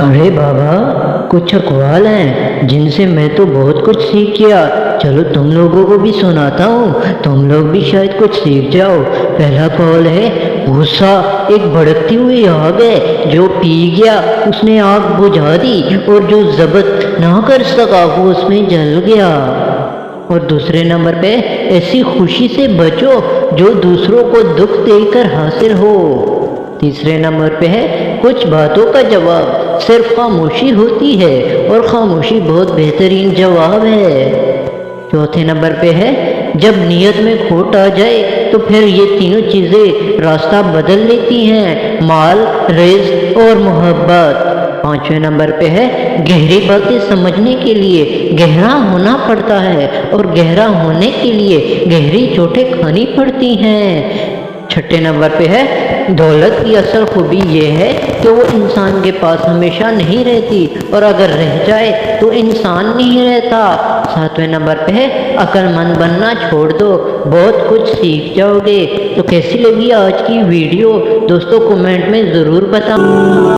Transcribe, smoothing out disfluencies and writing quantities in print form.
अरे बाबा, कुछ अक़वाल हैं जिनसे मैं तो बहुत कुछ सीख गया। चलो तुम लोगों को भी सुनाता हूँ, तुम लोग भी शायद कुछ सीख जाओ। पहला कौल है, गुस्सा एक भड़कती हुई आग है, जो पी गया उसने आग बुझा दी और जो जब्त ना कर सका वो उसमें जल गया। और दूसरे नंबर पे, ऐसी खुशी से बचो जो दूसरों को दुख देकर हासिल हो। तीसरे नंबर पे है, कुछ बातों का जवाब सिर्फ खामोशी होती है और खामोशी बहुत बेहतरीन जवाब है। चौथे नंबर पे है, जब नीयत में खोट आ जाए तो फिर ये तीनों चीज़ें रास्ता बदल लेती हैं, माल, रिज़्क़ और मोहब्बत। पांचवें नंबर पे है, गहरी बातें समझने के लिए गहरा होना पड़ता है और गहरा होने के लिए गहरी चोटें खानी पड़ती हैं। छठे नंबर पे है, दौलत की असल खूबी ये है कि वो इंसान के पास हमेशा नहीं रहती और अगर रह जाए तो इंसान नहीं रहता। सातवें नंबर पे है, अक्लमंद बनना छोड़ दो, बहुत कुछ सीख जाओगे। तो कैसी लगी आज की वीडियो दोस्तों, कमेंट में ज़रूर बताओ।